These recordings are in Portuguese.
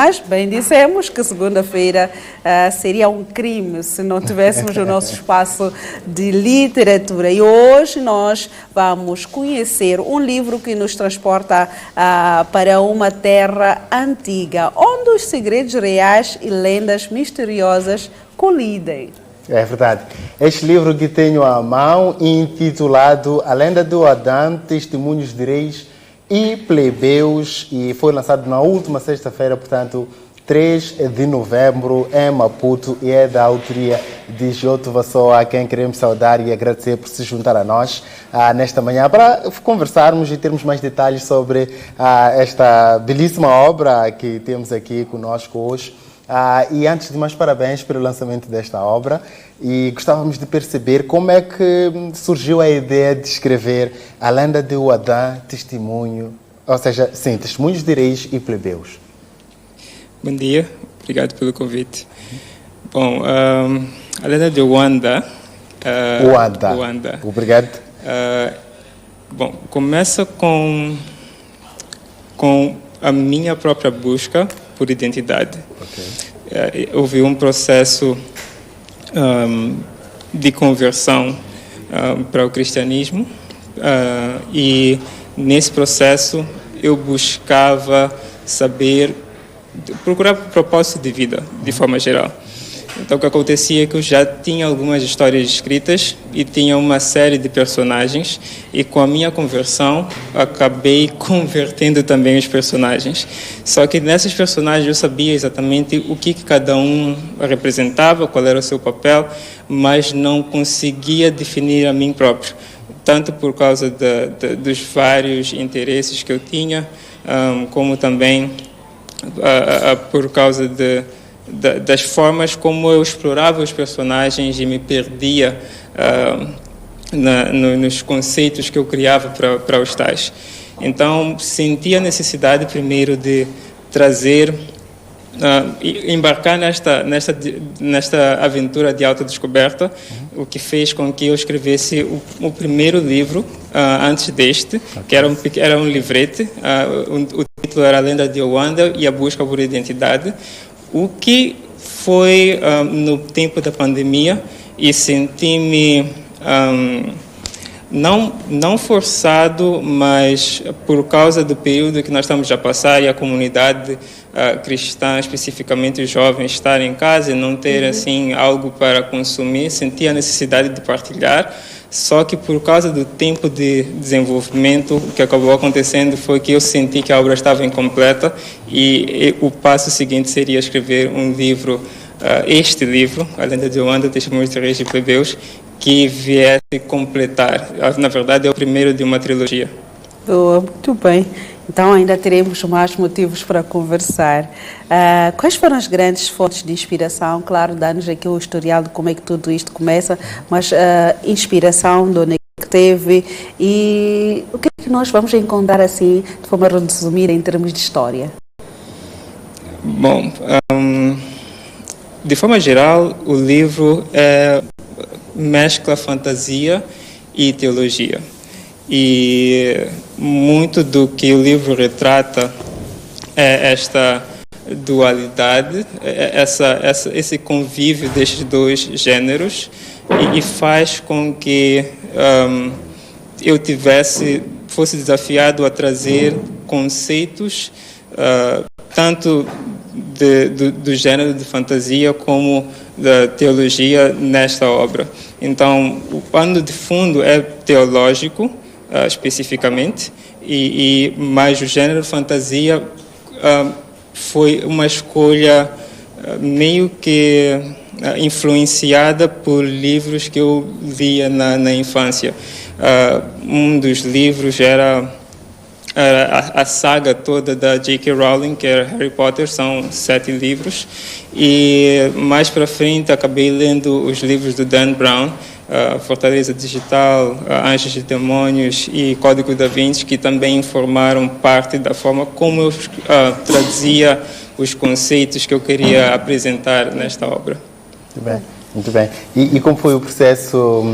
Mas bem dissemos que segunda-feira seria um crime se não tivéssemos o nosso espaço de literatura. E hoje nós vamos conhecer um livro que nos transporta para uma terra antiga, onde os segredos reais e lendas misteriosas colidem. É verdade. Este livro que tenho à mão, intitulado A Lenda do Adão, Testemunhos de Reis e Plebeus, e foi lançado na última sexta-feira, portanto, 3 de novembro, em Maputo, e é da autoria de Joto Vassoa, a quem queremos saudar e agradecer por se juntar a nós nesta manhã para conversarmos e termos mais detalhes sobre esta belíssima obra que temos aqui conosco hoje. E antes de mais, parabéns pelo lançamento desta obra, e gostávamos de perceber como é que surgiu a ideia de escrever A Lenda de Adão, Testemunhos de Reis e Plebeus. Bom dia, obrigado pelo convite. Bom, a lenda de Wanda. Wanda. Obrigado. Bom, começa com a minha própria busca por identidade. Okay. Houve um processo de conversão para o cristianismo, e nesse processo eu buscava procurar propósito de vida, de forma geral. Então, o que acontecia é que eu já tinha algumas histórias escritas e tinha uma série de personagens, e com a minha conversão acabei convertendo também os personagens. Só que nessas personagens eu sabia exatamente o que cada um representava, qual era o seu papel, mas não conseguia definir a mim próprio, tanto por causa dos vários interesses que eu tinha, como também por causa das formas como eu explorava os personagens e me perdia nos conceitos que eu criava para os tais. Então, senti a necessidade primeiro de trazer, embarcar nesta aventura de autodescoberta, o que fez com que eu escrevesse o primeiro livro antes deste, que era um livrete. O título era A Lenda de Wanda e a Busca por Identidade, o que foi no tempo da pandemia, e senti-me não forçado, mas por causa do período que nós estamos a passar e a comunidade cristã, especificamente os jovens, estar em casa e não ter assim algo para consumir, senti a necessidade de partilhar. Só que por causa do tempo de desenvolvimento, o que acabou acontecendo foi que eu senti que a obra estava incompleta, e o passo seguinte seria escrever um livro, este livro, A Lenda de Wanda, Testemunhos de Reis e Plebeus, que viesse completar. Na verdade, é o primeiro de uma trilogia. Muito bem. Então ainda teremos mais motivos para conversar. Quais foram as grandes fontes de inspiração? Claro, dá-nos aqui o historial de como é que tudo isto começa, mas inspiração de onde é que teve, e o que é que nós vamos encontrar assim, de forma resumida, em termos de história? Bom, de forma geral, o livro mescla fantasia e teologia. E muito do que o livro retrata é esta dualidade, esse convívio destes dois gêneros, e faz com que eu fosse desafiado a trazer conceitos tanto do gênero de fantasia como da teologia nesta obra. Então, o pano de fundo é teológico, especificamente, mas o gênero fantasia foi uma escolha meio que influenciada por livros que eu lia na infância. Um dos livros era a saga toda da J.K. Rowling, que era Harry Potter, são 7 livros, e mais para frente acabei lendo os livros do Dan Brown, Fortaleza Digital, Anjos e Demônios e Código da Vinci, que também formaram parte da forma como eu traduzia os conceitos que eu queria apresentar nesta obra. Muito bem. Muito bem. E como foi o processo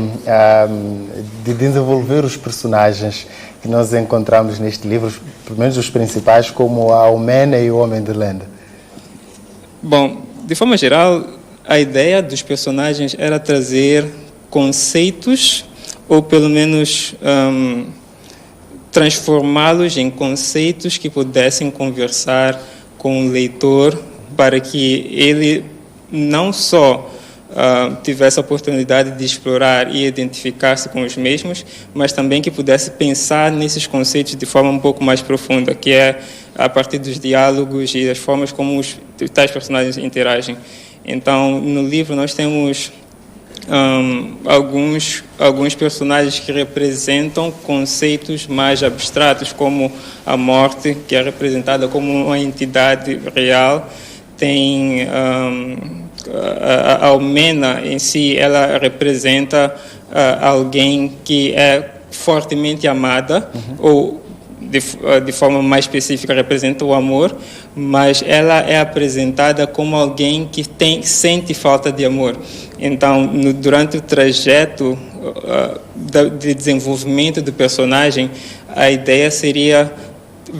de desenvolver os personagens que nós encontramos neste livro, pelo menos os principais, como a Almena e o Homem de Lenda? Bom, de forma geral, a ideia dos personagens era trazer conceitos, ou pelo menos transformá-los em conceitos que pudessem conversar com o leitor, para que ele não só tivesse a oportunidade de explorar e identificar-se com os mesmos, mas também que pudesse pensar nesses conceitos de forma um pouco mais profunda, que é a partir dos diálogos e das formas como os tais personagens interagem. Então, no livro nós temos alguns personagens que representam conceitos mais abstratos, como a morte, que é representada como uma entidade real. Tem a Almena em si, ela representa alguém que é fortemente amada, ou de forma mais específica representa o amor, mas ela é apresentada como alguém que sente falta de amor. Então, durante o trajeto de desenvolvimento do personagem, a ideia seria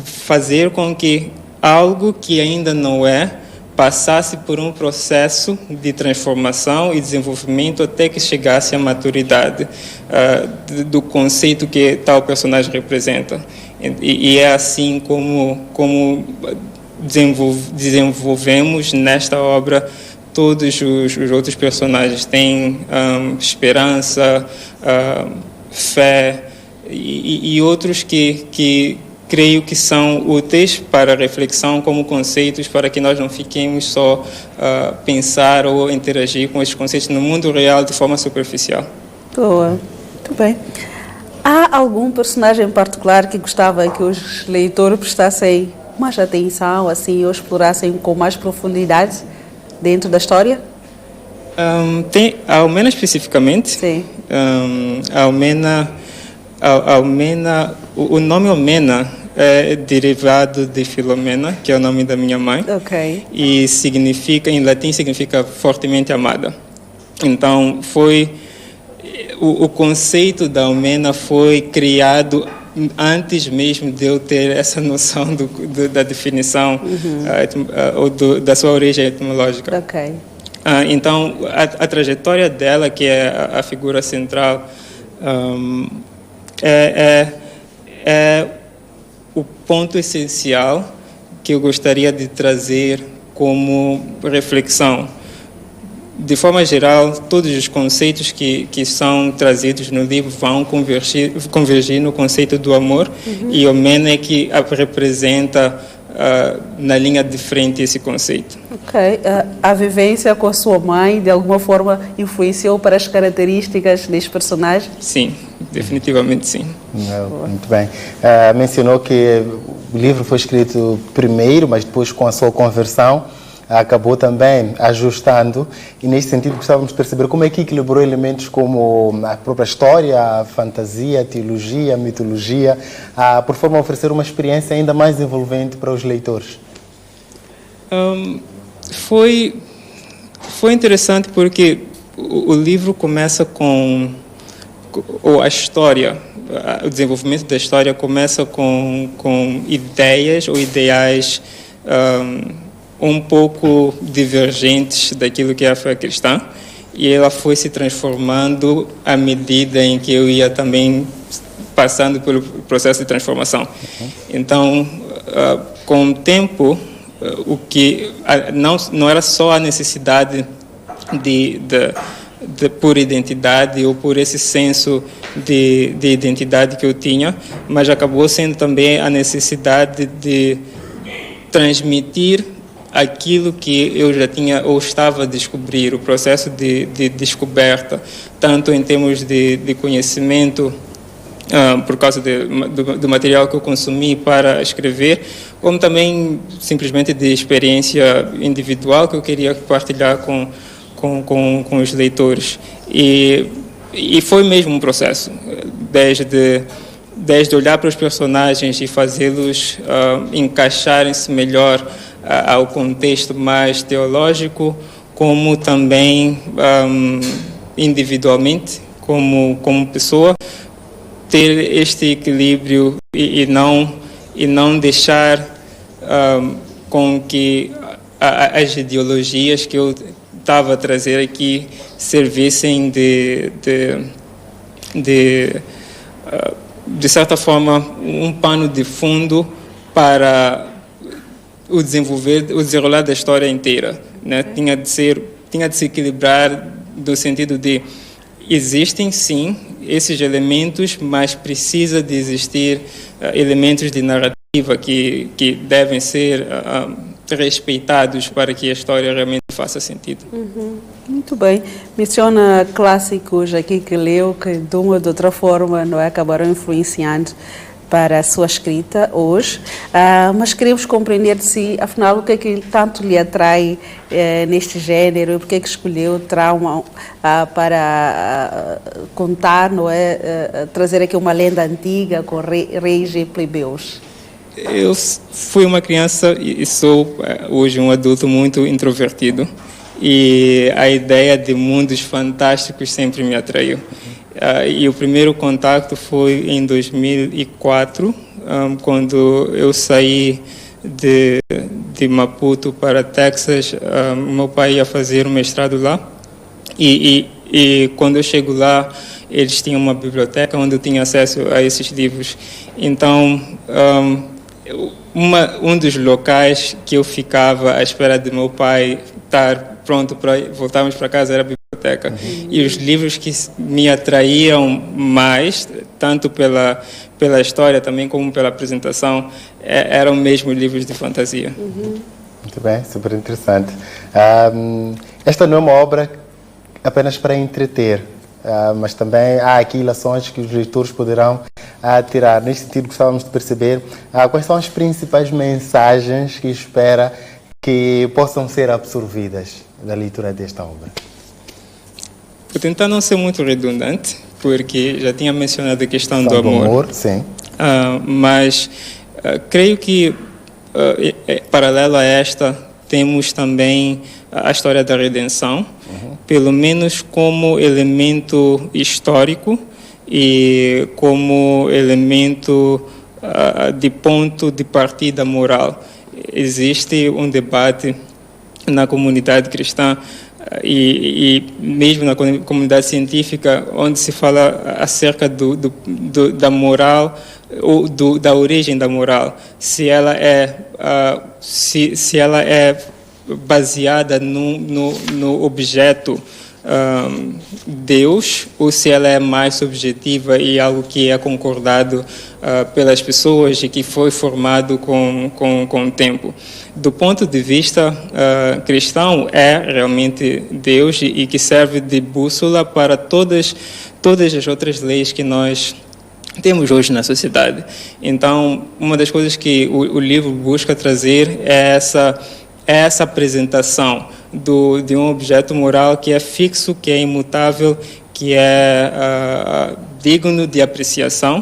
fazer com que algo que ainda não é passasse por um processo de transformação e desenvolvimento até que chegasse à maturidade do conceito que tal personagem representa. E é assim como desenvolvemos nesta obra todos os outros personagens. Tem esperança, fé e outros que creio que são úteis para a reflexão como conceitos, para que nós não fiquemos só pensar ou interagir com esses conceitos no mundo real de forma superficial. Boa, muito bem. Há algum personagem em particular que gostava que os leitores prestassem mais atenção, assim, ou explorassem com mais profundidade dentro da história? Tem a Almena especificamente. Sim. O nome Almena é derivado de Filomena, que é o nome da minha mãe. Ok. E significa, em latim, significa fortemente amada. Então, o conceito da Almena foi criado antes mesmo de eu ter essa noção da definição ou da sua origem etimológica. Ok. Então, a trajetória dela, que é a figura central, é o ponto essencial que eu gostaria de trazer como reflexão. De forma geral, todos os conceitos que são trazidos no livro vão convergir no conceito do amor, e Almena é que representa na linha de frente esse conceito. Ok. A vivência com a sua mãe, de alguma forma, influenciou para as características deste personagem? Sim, definitivamente sim. Muito bem. Mencionou que o livro foi escrito primeiro, mas depois, com a sua conversão, acabou também ajustando, e nesse sentido gostávamos de perceber como é que equilibrou elementos como a própria história, a fantasia, a teologia, a mitologia, por forma a oferecer uma experiência ainda mais envolvente para os leitores. Foi interessante porque o livro começa ou a história, o desenvolvimento da história começa com ideias ou ideais um pouco divergentes daquilo que é a fé cristã, e ela foi se transformando à medida em que eu ia também passando pelo processo de transformação. Então, com o tempo, o que não era só a necessidade de por identidade ou por esse senso de identidade que eu tinha, mas acabou sendo também a necessidade de transmitir aquilo que eu já tinha ou estava a descobrir, o processo de descoberta, tanto em termos de conhecimento, por causa do material que eu consumi para escrever, como também simplesmente de experiência individual que eu queria partilhar com os leitores. E foi mesmo um processo, desde olhar para os personagens e fazê-los encaixarem-se melhor ao contexto mais teológico, como também individualmente, como pessoa, ter este equilíbrio e não deixar com que as ideologias que eu estava a trazer aqui servissem de certa forma, um pano de fundo para o desenrolar da história inteira, né? Tinha de se equilibrar do sentido de existem sim esses elementos, mas precisa de existir elementos de narrativa que devem ser respeitados para que a história realmente faça sentido. Muito bem. Menciona clássicos aqui que leu, que de uma ou de outra forma não é, acabaram influenciando para a sua escrita hoje, mas queremos compreender de si, afinal, o que é que tanto lhe atrai neste género, e porque é que escolheu Trauma para contar, não é, trazer aqui uma lenda antiga com reis e plebeus. Eu fui uma criança e sou hoje um adulto muito introvertido, e a ideia de mundos fantásticos sempre me atraiu. E o primeiro contato foi em 2004, quando eu saí de Maputo para Texas. Meu pai ia fazer um mestrado lá, e quando eu chego lá, eles tinham uma biblioteca onde eu tinha acesso a esses livros. Então, um dos locais que eu ficava à espera de meu pai estar pronto para voltarmos para casa era a biblioteca. E os livros que me atraíam mais, tanto pela história também como pela apresentação, eram mesmo livros de fantasia. Muito bem, super interessante. Esta não é uma obra apenas para entreter, mas também há aqui lições que os leitores poderão tirar. Neste sentido, gostávamos de perceber quais são as principais mensagens que espera que possam ser absorvidas da leitura desta obra. Vou tentar não ser muito redundante, porque já tinha mencionado a questão do amor. Sim. Mas creio que, paralelo a esta, temos também a história da redenção, pelo menos como elemento histórico e como elemento de ponto de partida moral. Existe um debate na comunidade cristã e mesmo na comunidade científica, onde se fala acerca da moral, ou da origem da moral, se ela é baseada no objeto Deus, ou se ela é mais subjetiva e algo que é concordado pelas pessoas e que foi formado com o tempo. Do ponto de vista cristão, é realmente Deus e que serve de bússola para todas as outras leis que nós temos hoje na sociedade. Então, uma das coisas que o livro busca trazer é essa apresentação de um objeto moral que é fixo, que é imutável, que é digno de apreciação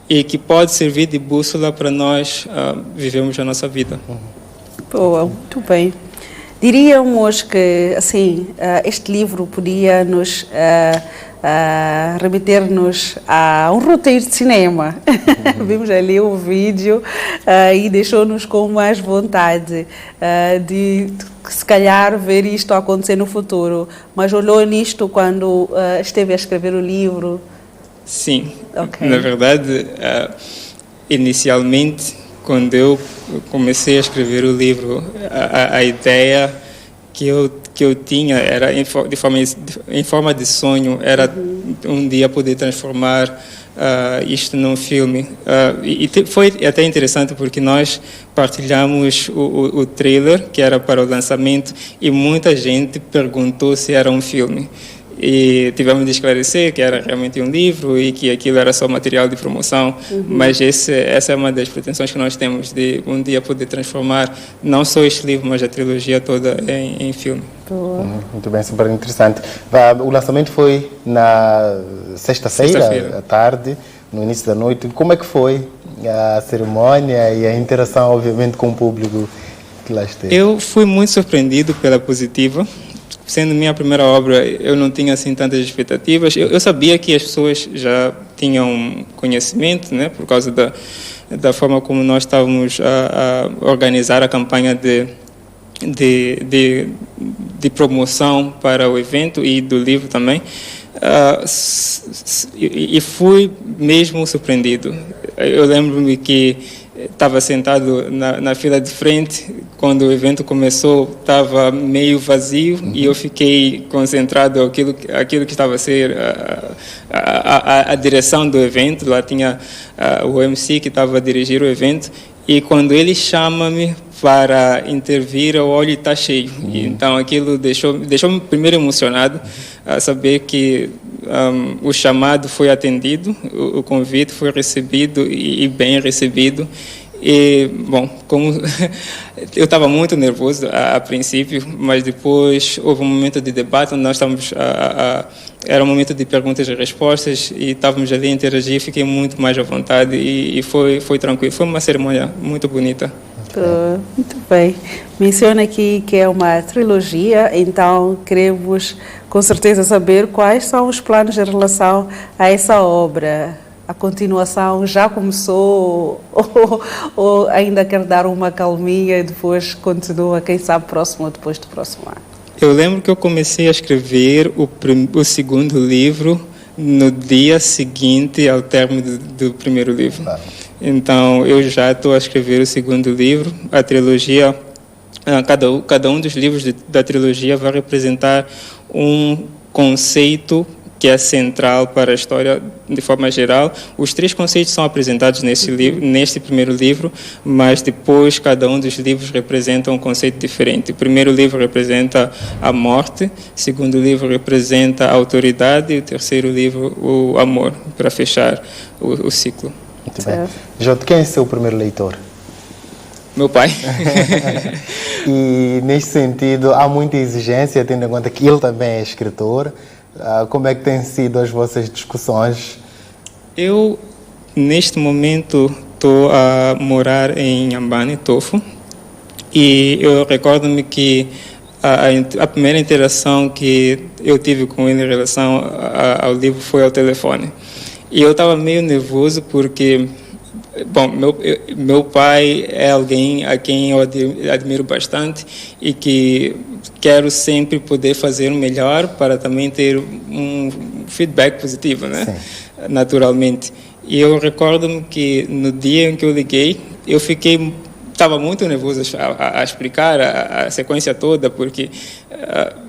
e que pode servir de bússola para nós vivermos a nossa vida. Boa, muito bem. Diríamos que assim, este livro podia nos remeter-nos a um roteiro de cinema. Vimos ali o vídeo e deixou-nos com mais vontade de se calhar ver isto acontecer no futuro. Mas olhou nisto quando esteve a escrever o livro? Sim. Okay. Na verdade, inicialmente, quando eu comecei a escrever o livro, a ideia que eu tinha era em forma de sonho, era um dia poder transformar isto num filme. E foi até interessante porque nós partilhamos o trailer, que era para o lançamento, e muita gente perguntou se era um filme. E tivemos de esclarecer que era realmente um livro e que aquilo era só material de promoção, mas essa é uma das pretensões que nós temos, de um dia poder transformar não só este livro, mas a trilogia toda em filme. Muito bem, super interessante. O lançamento foi na sexta-feira, à tarde, no início da noite. Como é que foi a cerimônia e a interação, obviamente, com o público que lá esteve? Eu fui muito surpreendido pela positiva. Sendo minha primeira obra, eu não tinha assim tantas expectativas. Eu sabia que as pessoas já tinham conhecimento, né, por causa da forma como nós estávamos a organizar a campanha de promoção para o evento e do livro também. E fui mesmo surpreendido. Eu lembro-me que estava sentado na fila de frente, quando o evento começou, estava meio vazio, e eu fiquei concentrado aquilo que estava a ser a direção do evento. Lá tinha o MC que estava a dirigir o evento, e quando ele chama-me para intervir, o olho está cheio. Então aquilo deixou-me primeiro emocionado, a saber que o chamado foi atendido, o convite foi recebido e bem recebido. E, bom, como eu estava muito nervoso a princípio, mas depois houve um momento de debate onde nós estávamos era um momento de perguntas e respostas, e estávamos ali a interagir. Fiquei muito mais à vontade e foi tranquilo. Foi uma cerimônia muito bonita. Muito bem. Menciona aqui que é uma trilogia, então queremos com certeza saber quais são os planos em relação a essa obra. A continuação já começou ou ainda quer dar uma calminha e depois continua, quem sabe, próximo ou depois do próximo ano? Eu lembro que eu comecei a escrever o segundo livro no dia seguinte ao término do primeiro livro. Então, eu já estou a escrever o segundo livro. A trilogia, cada um dos livros da trilogia vai representar um conceito que é central para a história de forma geral. Os 3 conceitos são apresentados neste primeiro livro, mas depois cada um dos livros representa um conceito diferente. O primeiro livro representa a morte, o segundo livro representa a autoridade, e o terceiro livro o amor, para fechar o ciclo. Muito bem. Jota, quem é seu primeiro leitor? Meu pai. E neste sentido, há muita exigência, tendo em conta que ele também é escritor. Como é que têm sido as vossas discussões? Eu, neste momento, estou a morar em Ambane, Tofo, e eu recordo-me que a primeira interação que eu tive com ele em relação ao livro foi ao telefone. E eu estava meio nervoso porque, bom, meu pai é alguém a quem eu admiro bastante e que quero sempre poder fazer o melhor para também ter um feedback positivo, né? Sim. Naturalmente. E eu recordo-me que no dia em que eu liguei, estava muito nervoso a explicar a sequência toda, porque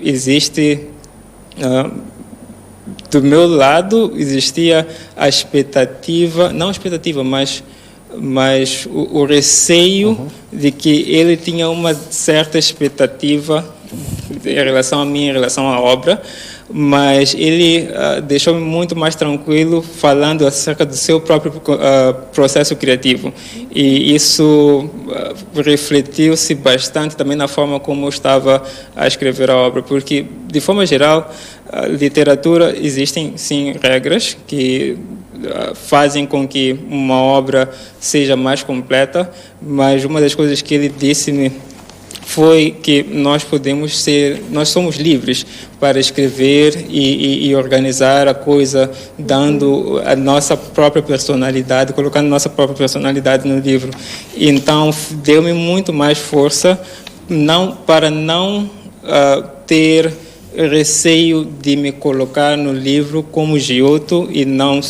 existe... do meu lado existia a expectativa, não a expectativa, mas o receio de que ele tinha uma certa expectativa em relação a mim, em relação à obra, mas ele deixou-me muito mais tranquilo falando acerca do seu próprio processo criativo. E isso refletiu-se bastante também na forma como eu estava a escrever a obra, porque, de forma geral, literatura, existem, sim, regras que fazem com que uma obra seja mais completa, mas uma das coisas que ele disse-me foi que nós somos livres para escrever e organizar a coisa, dando a nossa própria personalidade, colocando nossa própria personalidade no livro. Então, deu-me muito mais força para não ter receio de me colocar no livro como Giotto e não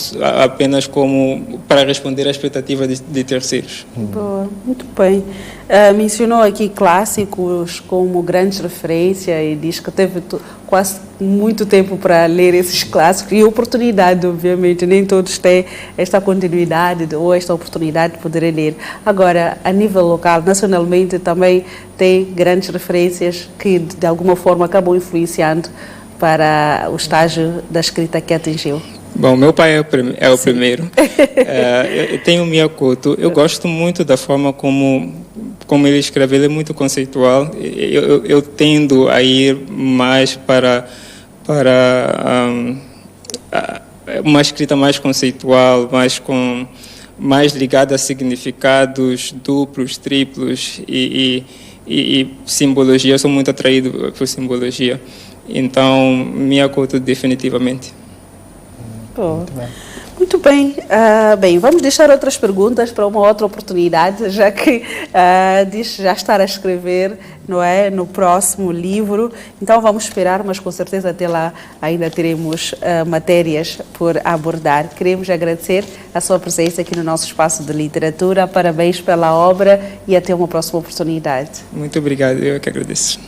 apenas como para responder à expectativa de terceiros. Boa, muito bem. Mencionou aqui clássicos como grandes referências e diz que teve quase muito tempo para ler esses clássicos e oportunidade, obviamente, nem todos têm esta continuidade ou esta oportunidade de poder ler. Agora, a nível local, nacionalmente, também tem grandes referências que, de alguma forma, acabam influenciando para o estágio da escrita que atingiu. Bom, meu pai é o primeiro. Eu tenho o Mia Couto. Eu gosto muito da forma como ele escreve. Ele é muito conceitual. Eu tendo a ir mais para uma escrita mais conceitual, mais ligada a significados duplos, triplos e simbologia. Eu sou muito atraído por simbologia. Então, Mia Couto definitivamente. Pô, Muito bem. Bem, vamos deixar outras perguntas para uma outra oportunidade, já que diz já estar a escrever, não é, no próximo livro. Então vamos esperar, mas com certeza até lá ainda teremos matérias por abordar. Queremos agradecer a sua presença aqui no nosso espaço de literatura. Parabéns pela obra e até uma próxima oportunidade. Muito obrigado, eu que agradeço.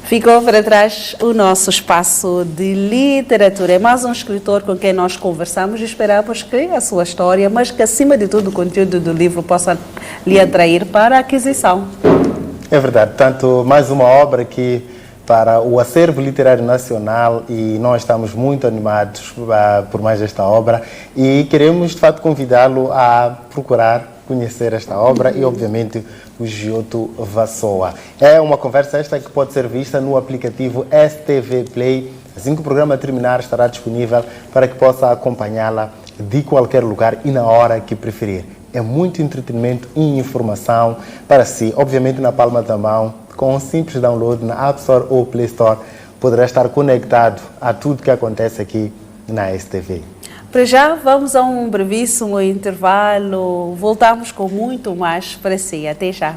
Ficou para trás o nosso espaço de literatura. É mais um escritor com quem nós conversamos e esperamos que a sua história, mas que acima de tudo o conteúdo do livro possa lhe atrair para a aquisição. É verdade, portanto, mais uma obra aqui para o acervo literário nacional e nós estamos muito animados por mais esta obra e queremos de fato convidá-lo a procurar conhecer esta obra e obviamente o Giotto Vassoa. É uma conversa esta que pode ser vista no aplicativo STV Play. Assim que o programa terminar estará disponível para que possa acompanhá-la de qualquer lugar e na hora que preferir. É muito entretenimento e informação para si, obviamente na palma da mão, com um simples download na App Store ou Play Store, poderá estar conectado a tudo que acontece aqui na STV. Para já, vamos a um brevíssimo intervalo. Voltamos com muito mais para si. Até já.